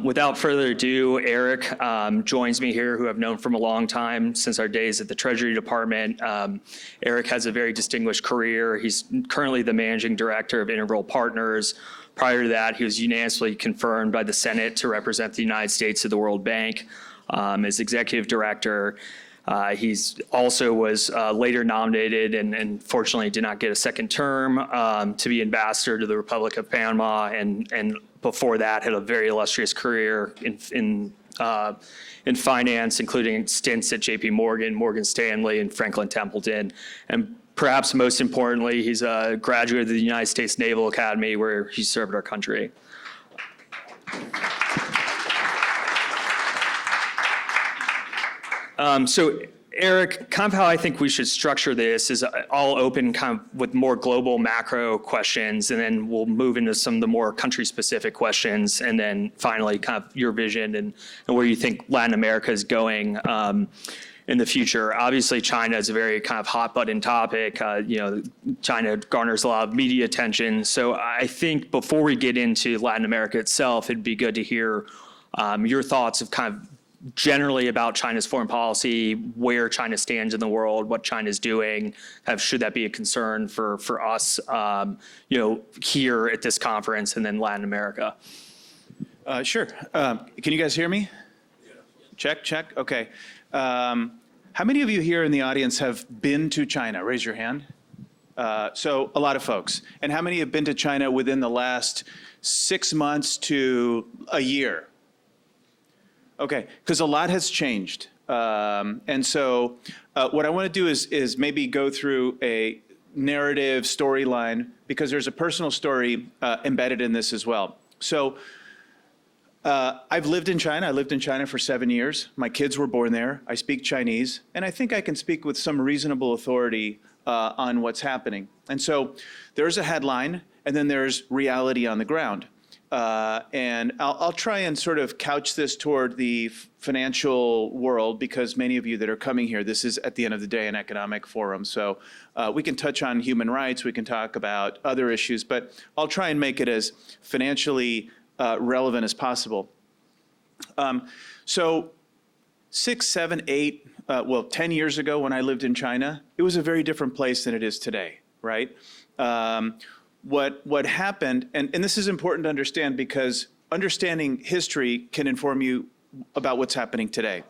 Without further ado, Erik joins me here, who I've known from a long time, since our days at the Treasury Department. Erik has a very distinguished career. He's currently the managing director of Integral Partners. Prior to that, he was unanimously confirmed by the Senate to represent the United States to the World Bank as executive director. He's also was later nominated and fortunately did not get a second term to be ambassador to the Republic of Panama, and before that had a very illustrious career in finance, including stints at J.P. Morgan, Morgan Stanley, and Franklin Templeton. And perhaps most importantly, he's a graduate of the United States Naval Academy, where he served our country. So Erik, kind of how I think we should structure this is all open kind of with more global macro questions, and then we'll move into some of the more country-specific questions, and then finally kind of your vision and where you think Latin America is going in the future. Obviously, China is a very kind of hot-button topic. China garners a lot of media attention. So I think before we get into Latin America itself, it'd be good to hear your thoughts of kind of generally about China's foreign policy, where China stands in the world, what China's doing. Should that be a concern for us, here at this conference, and then Latin America? Sure. Can you guys hear me? Yeah. Check. Okay. How many of you here in the audience have been to China? Raise your hand. So a lot of folks. And how many have been to China within the last 6 months to a year? Okay, because a lot has changed. And so what I want to do is maybe go through a narrative storyline, because there's a personal story embedded in this as well. So I've lived in China. I lived in China for 7 years. My kids were born there. I speak Chinese, and I think I can speak with some reasonable authority on what's happening. And so there's a headline, and then there's reality on the ground. And I'll try and sort of couch this toward the financial world, because many of you that are coming here, this is at the end of the day an economic forum. So we can touch on human rights, we can talk about other issues, but I'll try and make it as financially relevant as possible. So 6, 7, 8, 10 years ago when I lived in China, it was a very different place than it is today, right? What happened, and this is important to understand, because understanding history can inform you about what's happening today.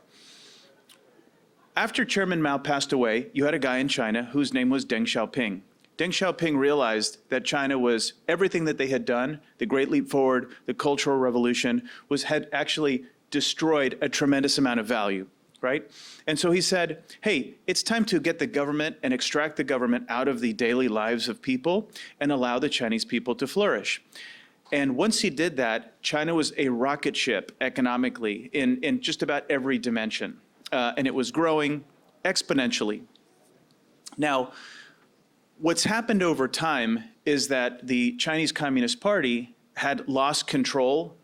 After Chairman Mao passed away, you had a guy in China whose name was Deng Xiaoping. Deng Xiaoping realized that China was everything that they had done, the Great Leap Forward, the Cultural Revolution, had actually destroyed a tremendous amount of value, right? And so he said, hey, it's time to get the government and extract the government out of the daily lives of people and allow the Chinese people to flourish. And once he did that, China was a rocket ship economically in just about every dimension. And it was growing exponentially. Now, what's happened over time is that the Chinese Communist Party had lost control,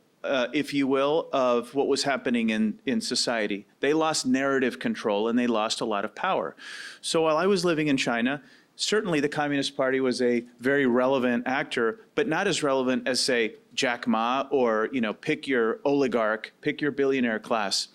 if you will, of what was happening in society. They lost narrative control, and they lost a lot of power. So while I was living in China, certainly the Communist Party was a very relevant actor, but not as relevant as, say, Jack Ma, or pick your oligarch, pick your billionaire class.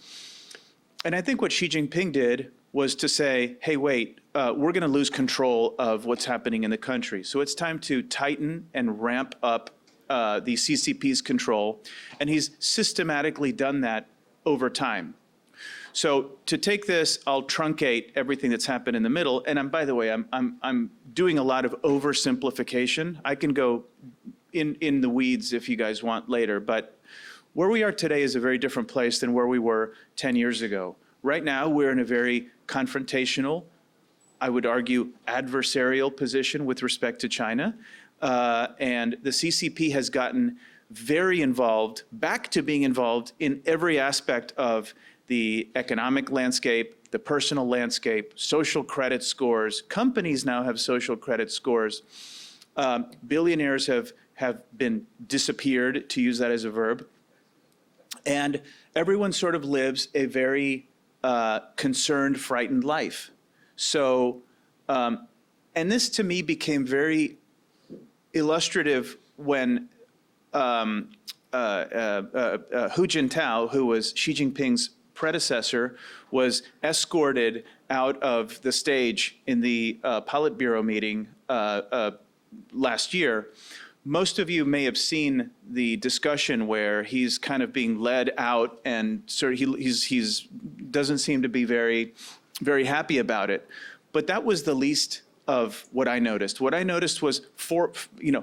And I think what Xi Jinping did was to say, hey, wait, we're going to lose control of what's happening in the country. So it's time to tighten and ramp up the CCP's control, and he's systematically done that over time. So to take this, I'll truncate everything that's happened in the middle, and by the way, I'm doing a lot of oversimplification. I can go in the weeds if you guys want later, but where we are today is a very different place than where we were 10 years ago. Right now, we're in a very confrontational, I would argue, adversarial position with respect to China. And the CCP has gotten very involved, back to being involved in every aspect of the economic landscape, the personal landscape, social credit scores. Companies now have social credit scores. Billionaires have been disappeared, to use that as a verb. And everyone sort of lives a very concerned, frightened life. So, and this to me became very illustrative when Hu Jintao, who was Xi Jinping's predecessor, was escorted out of the stage in the Politburo meeting last year. Most of you may have seen the discussion where he's kind of being led out, and sort of he's doesn't seem to be very happy about it. But that was the least of what I noticed. What I noticed was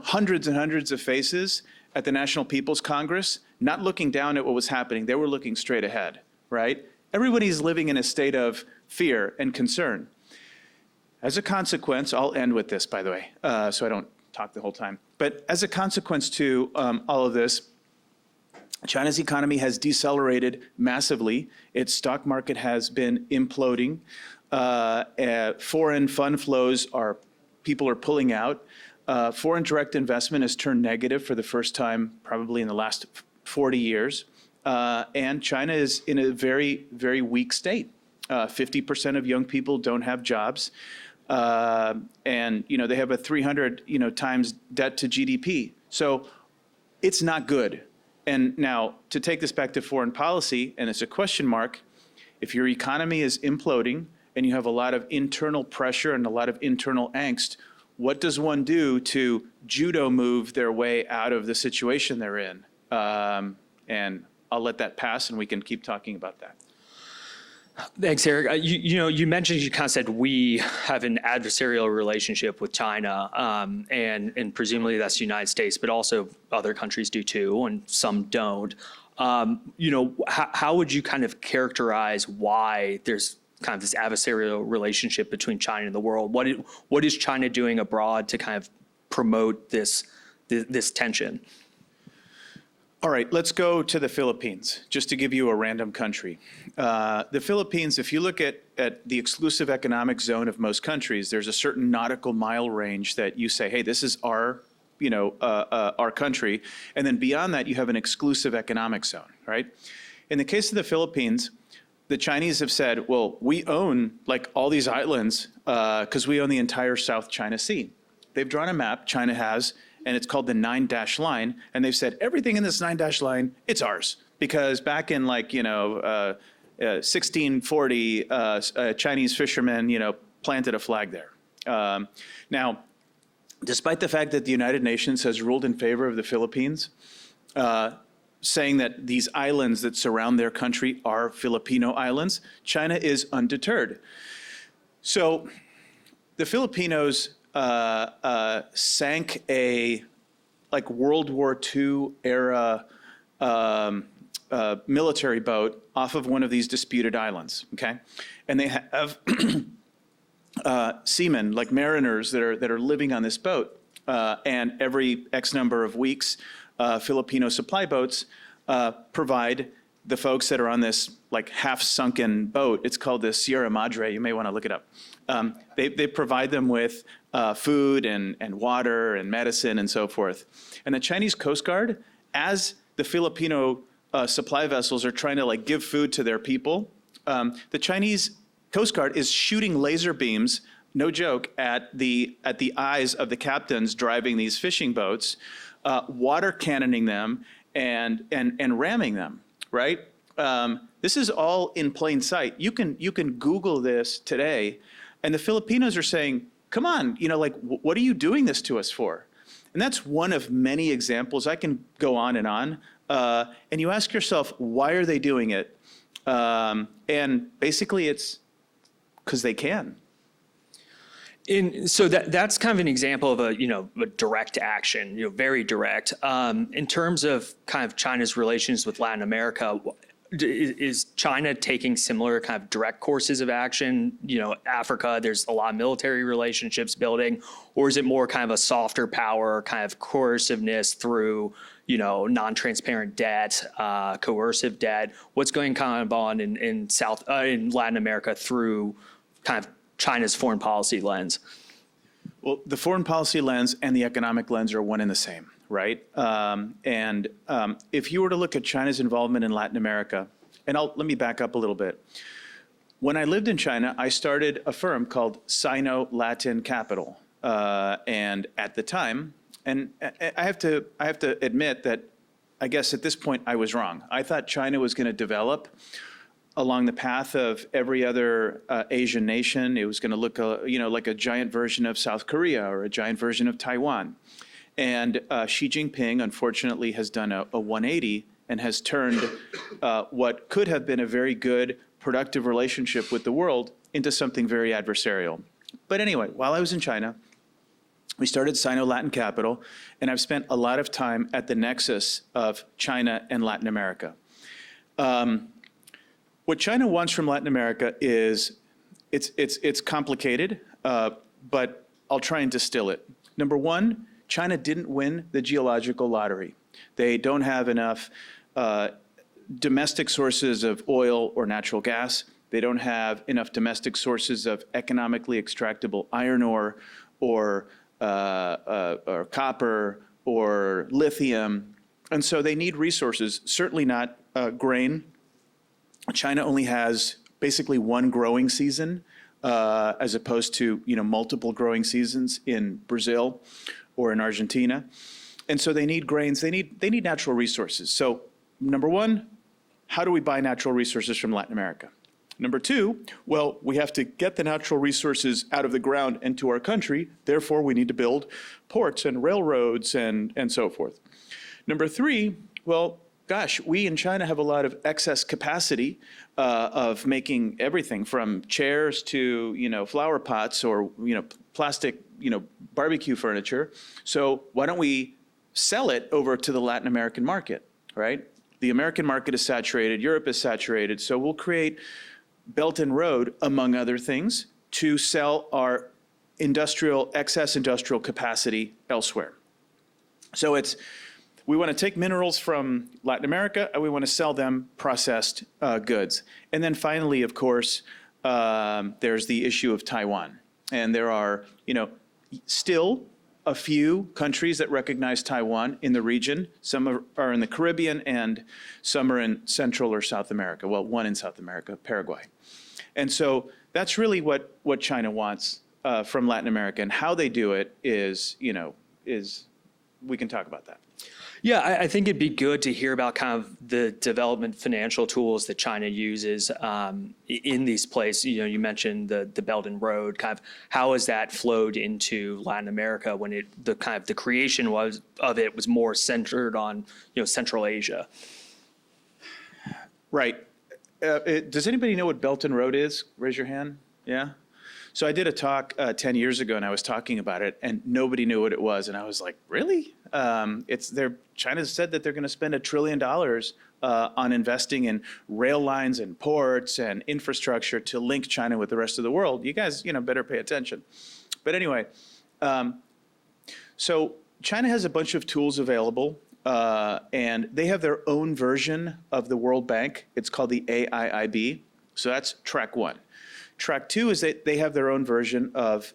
hundreds and hundreds of faces at the National People's Congress, not looking down at what was happening. They were looking straight ahead, right? Everybody's living in a state of fear and concern. As a consequence, I'll end with this, by the way, so I don't talk the whole time. But as a consequence to all of this, China's economy has decelerated massively. Its stock market has been imploding. Foreign fund flows people are pulling out. Foreign direct investment has turned negative for the first time probably in the last 40 years. And China is in a very, very weak state. 50% of young people don't have jobs. And they have a 300 times debt to GDP. So it's not good. And now to take this back to foreign policy, and it's a question mark, if your economy is imploding and you have a lot of internal pressure and a lot of internal angst, what does one do to judo move their way out of the situation they're in? And I'll let that pass and we can keep talking about that. Thanks, Erik. You mentioned, you kind of said we have an adversarial relationship with China, and presumably that's the United States, but also other countries do too, and some don't. How would you kind of characterize why there's kind of this adversarial relationship between China and the world? What is China doing abroad to kind of promote this tension? All right, let's go to the Philippines, just to give you a random country. The Philippines, if you look at the exclusive economic zone of most countries, there's a certain nautical mile range that you say, hey, this is our country. And then beyond that, you have an exclusive economic zone, right? In the case of the Philippines, the Chinese have said, well, we own like all these islands because we own the entire South China Sea. They've drawn a map, China has, and it's called the 9-dash line. And they've said, everything in this 9-dash line, it's ours. Because back in 1640, Chinese fishermen, planted a flag there. Now, despite the fact that the United Nations has ruled in favor of the Philippines, saying that these islands that surround their country are Filipino islands, China is undeterred. So the Filipinos sank a World War II era military boat off of one of these disputed islands, okay? And they have seamen, like mariners that are living on this boat. And every X number of weeks, Filipino supply boats provide the folks that are on this half-sunken boat. It's called the Sierra Madre. You may want to look it up. They provide them with food and water and medicine and so forth. And the Chinese Coast Guard, as the Filipino supply vessels are trying to give food to their people, the Chinese Coast Guard is shooting laser beams, no joke, at the eyes of the captains driving these fishing boats, water cannoning them and ramming them, right? This is all in plain sight. You can Google this today, and the Filipinos are saying, come on, what are you doing this to us for? And that's one of many examples. I can go on. And you ask yourself, why are they doing it? And basically it's because they can. So that's kind of an example of a direct action, very direct. In terms of kind of China's relations with Latin America, is China taking similar kind of direct courses of action? Africa, there's a lot of military relationships building, or is it more kind of a softer power, kind of coerciveness through, non-transparent debt, coercive debt? What's going kind of on in Latin America through kind of China's foreign policy lens? Well, the foreign policy lens and the economic lens are one and the same, right? If you were to look at China's involvement in Latin America, and let me back up a little bit. When I lived in China, I started a firm called Sino-Latin Capital. And at the time, and I have to admit that I guess at this point I was wrong. I thought China was going to develop along the path of every other Asian nation. It was going to look, like a giant version of South Korea or a giant version of Taiwan. And Xi Jinping, unfortunately, has done a 180 and has turned what could have been a very good, productive relationship with the world into something very adversarial. But anyway, while I was in China, we started Sino-Latin Capital, and I've spent a lot of time at the nexus of China and Latin America. What China wants from Latin America is, it's complicated, but I'll try and distill it. Number one, China didn't win the geological lottery. They don't have enough domestic sources of oil or natural gas. They don't have enough domestic sources of economically extractable iron ore or copper or lithium. And so they need resources, certainly not grain. China only has basically one growing season as opposed to multiple growing seasons in Brazil or in Argentina. And so they need grains, they need natural resources. So number one, how do we buy natural resources from Latin America? Number two, well, we have to get the natural resources out of the ground and to our country. Therefore, we need to build ports and railroads and so forth. Number three, well, gosh, we in China have a lot of excess capacity of making everything from chairs to flower pots or plastic barbecue furniture. So why don't we sell it over to the Latin American market, right? The American market is saturated, Europe is saturated, so we'll create Belt and Road, among other things, to sell our excess industrial capacity elsewhere. So we want to take minerals from Latin America and we want to sell them processed goods. And then finally, of course, there's the issue of Taiwan. And there are, still a few countries that recognize Taiwan in the region. Some are in the Caribbean and some are in Central or South America. Well, one in South America, Paraguay. And so that's really what China wants from Latin America. And how they do it is we can talk about that. Yeah, I think it'd be good to hear about kind of the development financial tools that China uses in these places. You mentioned the Belt and Road. Kind of how has that flowed into Latin America when the creation was more centered on Central Asia? Right. Does anybody know what Belt and Road is? Raise your hand. Yeah. So I did a talk 10 years ago, and I was talking about it, and nobody knew what it was, and I was like, really? China said that they're going to spend $1 trillion on investing in rail lines and ports and infrastructure to link China with the rest of the world. You guys, better pay attention. But anyway, so China has a bunch of tools available, and they have their own version of the World Bank. It's called the AIIB. So that's track one. Track two is that they have their own version of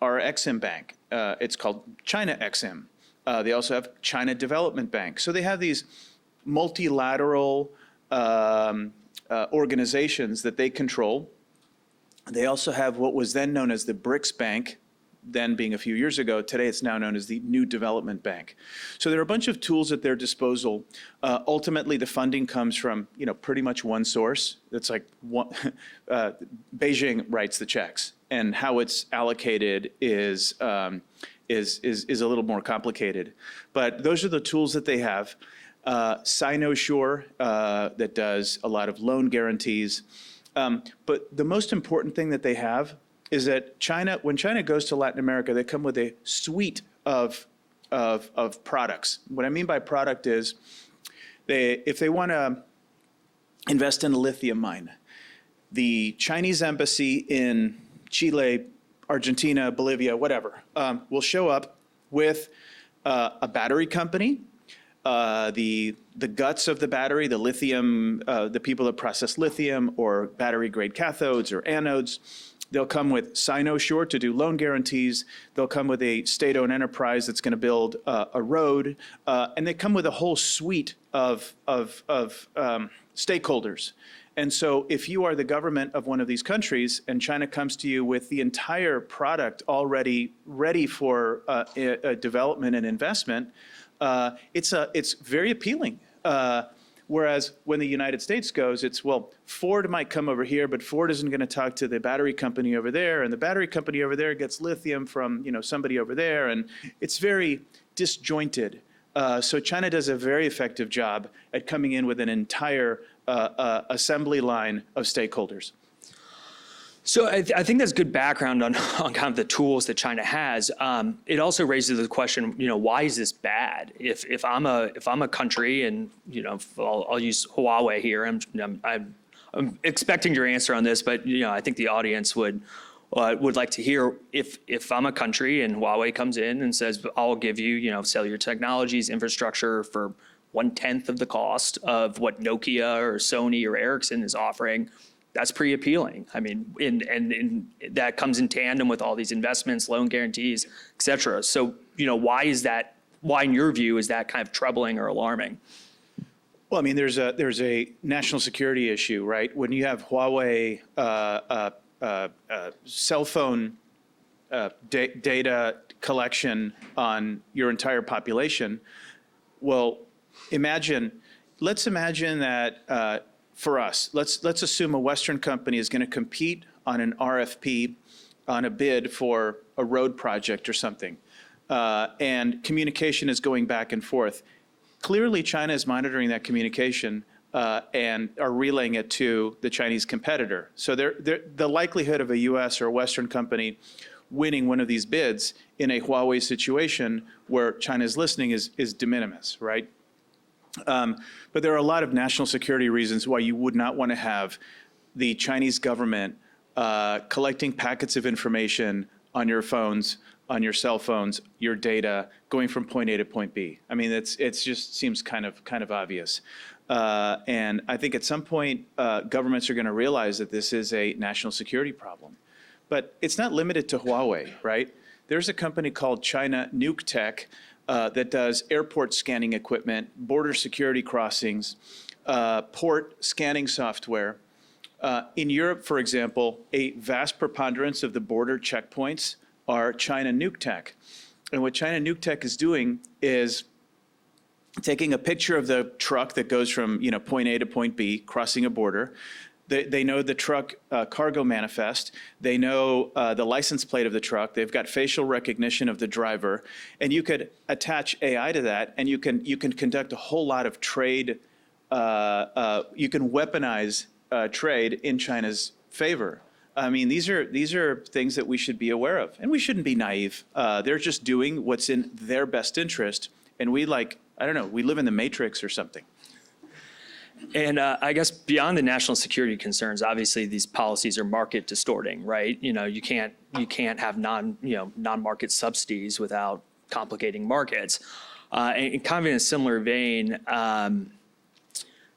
our Exim Bank. It's called China Exim. They also have China Development Bank. So they have these multilateral organizations that they control. They also have what was then known as the BRICS Bank, then being a few years ago. Today it's now known as the New Development Bank. So there are a bunch of tools at their disposal. Ultimately, the funding comes from pretty much one source. It's like Beijing writes the checks, and how it's allocated is a little more complicated. But those are the tools that they have. Sinosure that does a lot of loan guarantees. But the most important thing that they have is that when China goes to Latin America, they come with a suite of products. What I mean by product is, if they want to invest in a lithium mine, the Chinese embassy in Chile, Argentina, Bolivia, whatever, will show up with a battery company, the guts of the battery, the lithium, the people that process lithium or battery grade cathodes or anodes. They'll come with Sinosure to do loan guarantees. They'll come with a state-owned enterprise that's going to build a road, and they come with a whole suite of stakeholders. And so, if you are the government of one of these countries, and China comes to you with the entire product already ready for development and investment, it's very appealing. Whereas when the United States goes, it's, well, Ford might come over here, but Ford isn't going to talk to the battery company over there, and the battery company over there gets lithium from somebody over there, and it's very disjointed. So China does a very effective job at coming in with an entire assembly line of stakeholders. So I think that's good background on kind of the tools that China has. It also raises the question, why is this bad? If I'm a country, and I'll use Huawei here. I'm expecting your answer on this, but I think the audience would like to hear if I'm a country and Huawei comes in and says, I'll give you cellular technologies infrastructure for 1/10 of the cost of what Nokia or Sony or Ericsson is offering. That's pretty appealing. I mean, and that comes in tandem with all these investments, loan guarantees, et cetera. So, why in your view, is that kind of troubling or alarming? Well, I mean, there's a national security issue, right? When you have Huawei cell phone data collection on your entire population, well, let's imagine that for us, let's assume a Western company is going to compete on an RFP, on a bid for a road project or something, and communication is going back and forth. Clearly, China is monitoring that communication and are relaying it to the Chinese competitor. So the likelihood of a U.S. or a Western company winning one of these bids in a Huawei situation where China is listening is de minimis, right? But there are a lot of national security reasons why you would not want to have the Chinese government collecting packets of information on your phones, on your cell phones, your data, going from point A to point B. I mean, it just seems kind of obvious. And I think at some point, governments are going to realize that this is a national security problem. But it's not limited to Huawei, right? There's a company called China Nuke Tech that does airport scanning equipment, border security crossings, port scanning software. In Europe, for example, a vast preponderance of the border checkpoints are China Nuke Tech. And what China Nuke Tech is doing is taking a picture of the truck that goes from point A to point B, crossing a border. They know the truck cargo manifest. They know the license plate of the truck. They've got facial recognition of the driver, and you could attach AI to that, and you can conduct a whole lot of trade. You can weaponize trade in China's favor. I mean, these are things that we should be aware of, and we shouldn't be naive. They're just doing what's in their best interest, and we live in the Matrix or something. And I guess beyond the national security concerns, obviously these policies are market distorting, right? You can't have non-market subsidies without complicating markets. And kind of in a similar vein,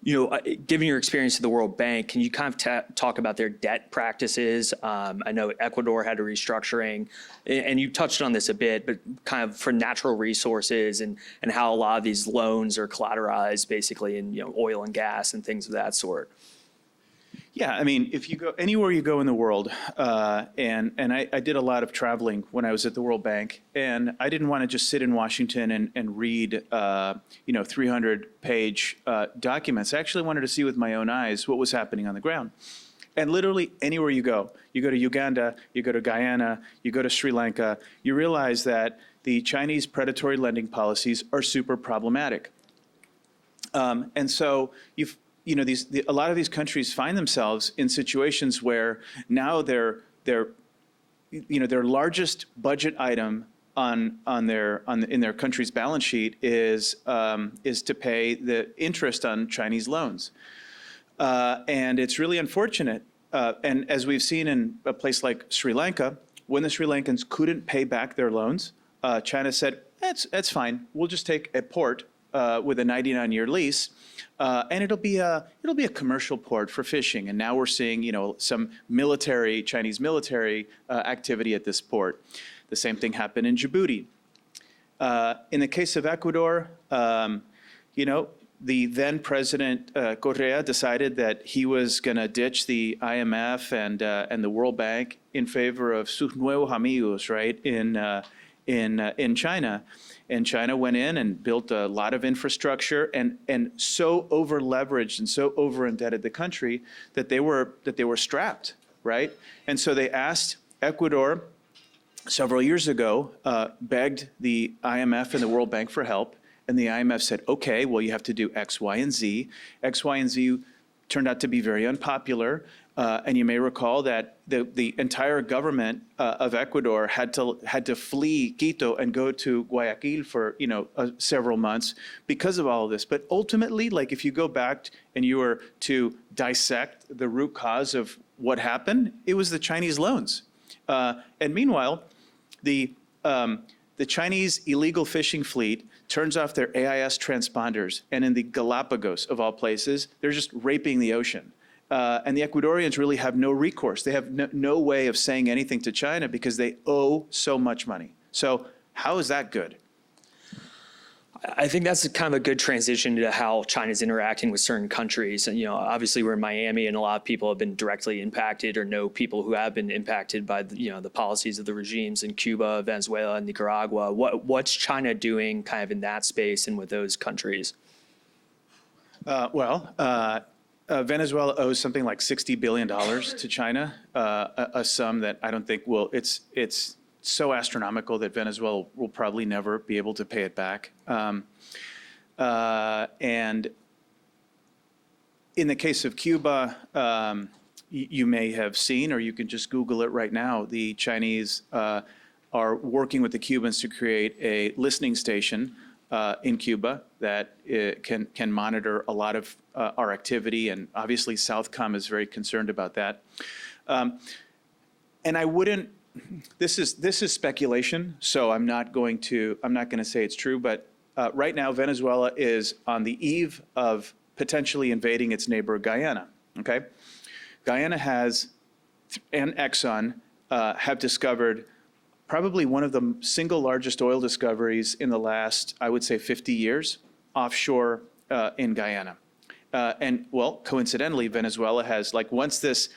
given your experience at the World Bank, can you kind of talk about their debt practices? I know Ecuador had a restructuring, and you touched on this a bit, but kind of for natural resources and how a lot of these loans are collateralized basically in oil and gas and things of that sort. Yeah, I mean, if you go anywhere you go in the world, and I did a lot of traveling when I was at the World Bank, and I didn't want to just sit in Washington and read 300-page documents. I actually wanted to see with my own eyes what was happening on the ground. And literally anywhere you go to Uganda, you go to Guyana, you go to Sri Lanka, you realize that the Chinese predatory lending policies are super problematic. And so a lot of these countries find themselves in situations where now their largest budget item in their country's balance sheet is to pay the interest on Chinese loans, and it's really unfortunate. And as we've seen in a place like Sri Lanka, when the Sri Lankans couldn't pay back their loans, China said, "That's fine. We'll just take a port with a 99-year lease." And it'll be a commercial port for fishing. And now we're seeing, some Chinese military activity at this port. The same thing happened in Djibouti. In the case of Ecuador, the then president Correa decided that he was going to ditch the IMF and the World Bank in favor of sus nuevos amigos, right, in in China. And China went in and built a lot of infrastructure and so over leveraged and so over indebted the country that they were strapped, right? And so they asked Ecuador several years ago, begged the IMF and the World Bank for help. And the IMF said, okay, well, you have to do X, Y, and Z. X, Y, and Z turned out to be very unpopular. And you may recall that the entire government of Ecuador had to flee Quito and go to Guayaquil for several months because of all of this. But ultimately, like if you go back and you were to dissect the root cause of what happened, it was the Chinese loans. And meanwhile, the Chinese illegal fishing fleet turns off their AIS transponders, and in the Galapagos of all places, they're just raping the ocean. And the Ecuadorians really have no recourse. They have no way of saying anything to China because they owe so much money. So how is that good? I think that's kind of a good transition to how China's interacting with certain countries. And, obviously we're in Miami and a lot of people have been directly impacted or know people who have been impacted by the policies of the regimes in Cuba, Venezuela, and Nicaragua. What's China doing kind of in that space and with those countries? Venezuela owes something like $60 billion to China, a sum that I don't think it's so astronomical that Venezuela will probably never be able to pay it back. And in the case of Cuba, you may have seen, or you can just Google it right now, the Chinese are working with the Cubans to create a listening station in Cuba that can monitor a lot of our activity, and obviously Southcom is very concerned about that. And I wouldn't. This is speculation, so I'm not going to say it's true. But right now, Venezuela is on the eve of potentially invading its neighbor Guyana. Okay, Guyana and Exxon have discovered probably one of the single largest oil discoveries in the last, I would say, 50 years offshore in Guyana. And well, coincidentally, Venezuela has, like, once this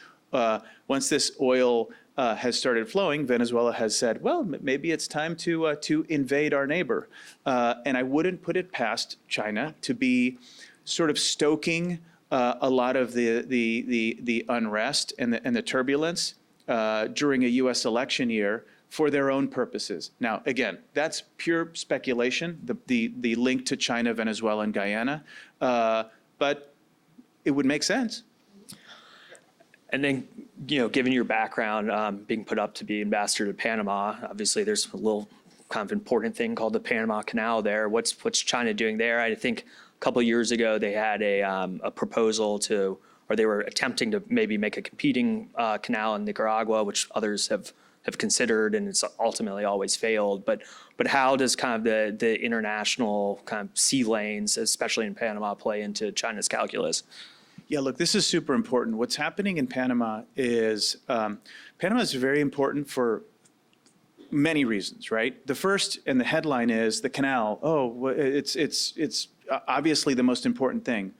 oil has started flowing, Venezuela has said, well, maybe it's time to invade our neighbor. And I wouldn't put it past China to be sort of stoking a lot of the unrest and the turbulence during a U.S. election year for their own purposes. Now, again, that's pure speculation, the link to China, Venezuela, and Guyana, but it would make sense. And then, given your background, being put up to be ambassador to Panama, obviously there's a little kind of important thing called the Panama Canal there. What's China doing there? I think a couple of years ago they had a proposal or they were attempting to maybe make a competing canal in Nicaragua, which others have considered, and it's ultimately always failed. But how does kind of the international kind of sea lanes, especially in Panama, play into China's calculus? Yeah, look, this is super important. What's happening in Panama is Panama is very important for many reasons, right? The first, and the headline is the canal. Oh, it's obviously the most important thing,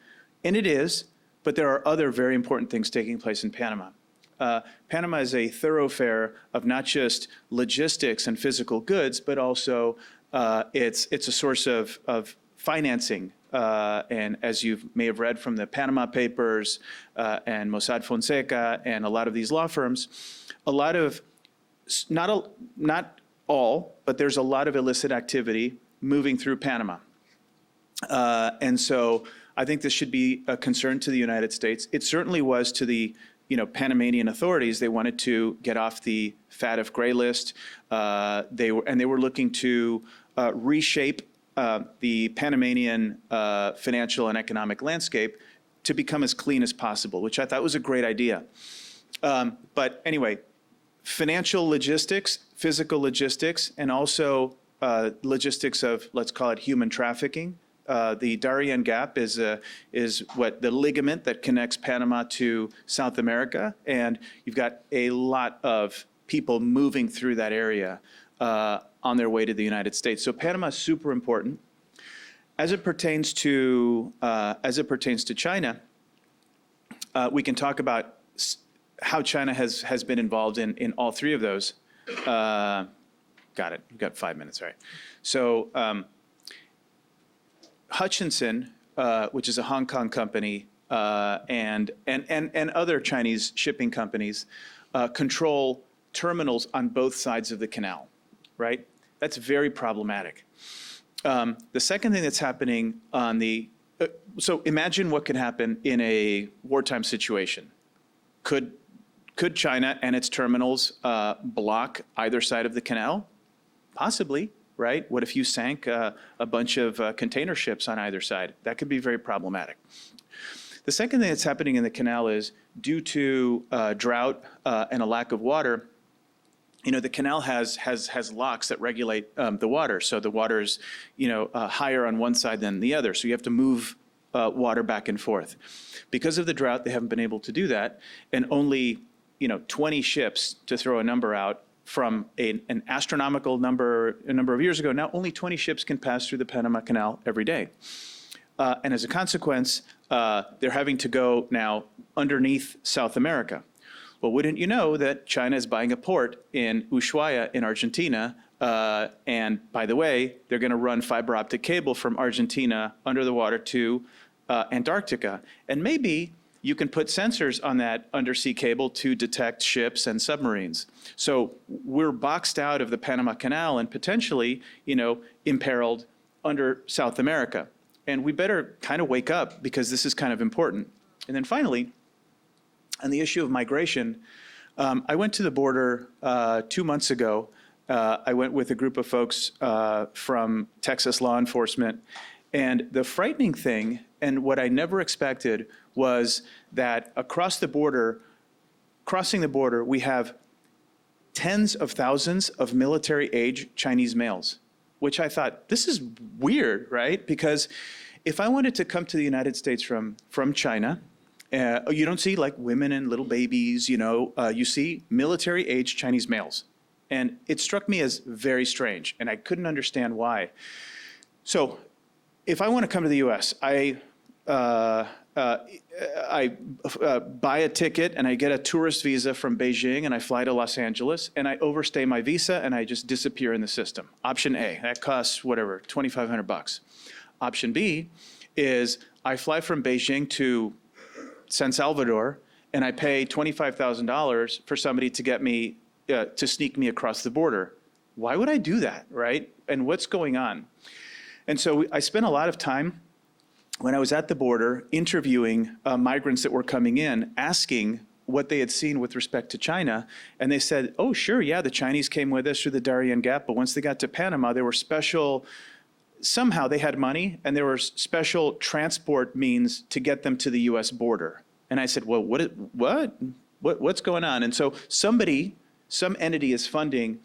and it is. But there are other very important things taking place in Panama. Panama is a thoroughfare of not just logistics and physical goods, but also it's a source of financing. And as you may have read from the Panama Papers and Mossack Fonseca and a lot of these law firms, a lot of, not all, but there's a lot of illicit activity moving through Panama. And so I think this should be a concern to the United States. It certainly was to the Panamanian authorities. They wanted to get off the FATF gray list. They were looking to reshape the Panamanian financial and economic landscape to become as clean as possible, which I thought was a great idea. But anyway, financial logistics, physical logistics, and also logistics of, let's call it, human trafficking. The Darien Gap is what the ligament that connects Panama to South America, and you've got a lot of people moving through that area on their way to the United States. So Panama is super important. As it pertains to China, we can talk about how China has been involved in all three of those. Got it. You've got 5 minutes, right? So Hutchinson, which is a Hong Kong company, and other Chinese shipping companies control terminals on both sides of the canal, right? That's very problematic. The second thing that's happening on the, so imagine what could happen in a wartime situation. Could China and its terminals block either side of the canal? Possibly, right? What if you sank a bunch of container ships on either side? That could be very problematic. The second thing that's happening in the canal is due to drought and a lack of water, the canal has locks that regulate the water. So the water's, higher on one side than the other. So you have to move water back and forth. Because of the drought, they haven't been able to do that. And only, 20 ships, to throw a number out, from an astronomical number a number of years ago, now only 20 ships can pass through the Panama Canal every day. And as a consequence, they're having to go now underneath South America. Well, wouldn't you know that China is buying a port in Ushuaia in Argentina, and by the way, they're going to run fiber optic cable from Argentina under the water to Antarctica. And maybe you can put sensors on that undersea cable to detect ships and submarines. So we're boxed out of the Panama Canal and potentially, imperiled under South America. And we better kind of wake up because this is kind of important. And then finally, on the issue of migration, I went to the border 2 months ago. I went with a group of folks from Texas law enforcement. And the frightening thing, and what I never expected, was that across the border, crossing the border, we have tens of thousands of military-age Chinese males, which I thought, this is weird, right? Because if I wanted to come to the United States from China, you don't see like women and little babies, you see military-age Chinese males. And it struck me as very strange, and I couldn't understand why. So if I want to come to the US, I buy a ticket and I get a tourist visa from Beijing and I fly to Los Angeles and I overstay my visa and I just disappear in the system. Option A, that costs whatever, $2,500. Option B is I fly from Beijing to San Salvador and I pay $25,000 for somebody to get me, to sneak me across the border. Why would I do that, right? And what's going on? And so I spent a lot of time when I was at the border interviewing migrants that were coming in, asking what they had seen with respect to China. And they said, oh, sure, yeah, the Chinese came with us through the Darien Gap, but once they got to Panama, there were special, somehow they had money, and there were special transport means to get them to the US border. And I said, well, what's going on? And so some entity is funding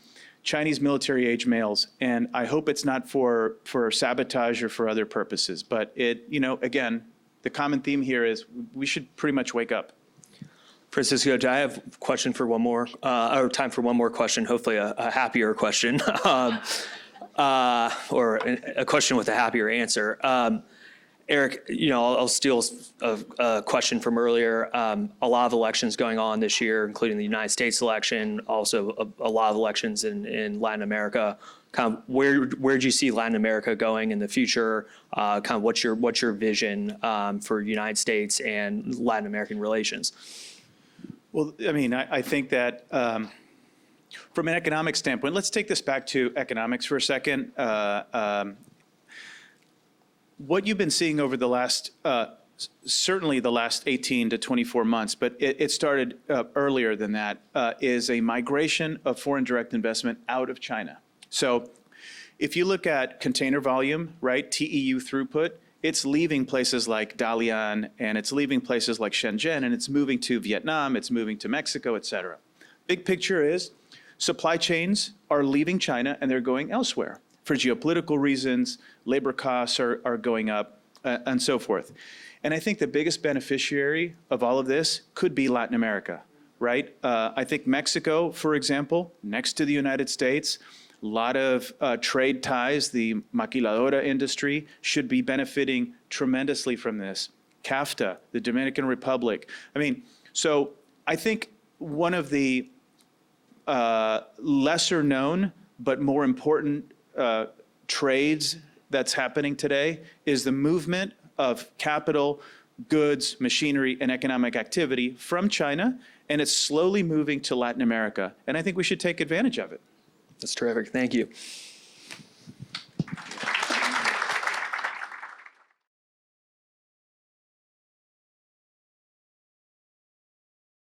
Chinese military-age males, and I hope it's not for sabotage or for other purposes. But again, the common theme here is we should pretty much wake up. Francisco, do I have a question for one more, or time for one more question? Hopefully, a happier question, or a question with a happier answer. Erik, I'll steal a question from earlier. A lot of elections going on this year, including the United States election, also a lot of elections in Latin America. Kind of where do you see Latin America going in the future? Kind of what's your vision for United States and Latin American relations? Well, I mean, I think that from an economic standpoint, let's take this back to economics for a second. What you've been seeing over the last, certainly the last 18 to 24 months, but it started earlier than that, is a migration of foreign direct investment out of China. So if you look at container volume, right, TEU throughput, it's leaving places like Dalian, and it's leaving places like Shenzhen, and it's moving to Vietnam, it's moving to Mexico, et cetera. Big picture is supply chains are leaving China and they're going elsewhere. For geopolitical reasons, labor costs are going up, and so forth. And I think the biggest beneficiary of all of this could be Latin America, right? I think Mexico, for example, next to the United States, a lot of trade ties, the maquiladora industry should be benefiting tremendously from this. CAFTA, the Dominican Republic. I mean, so I think one of the lesser known but more important trades that's happening today is the movement of capital, goods, machinery, and economic activity from China, and it's slowly moving to Latin America. And I think we should take advantage of it. That's terrific. Thank you.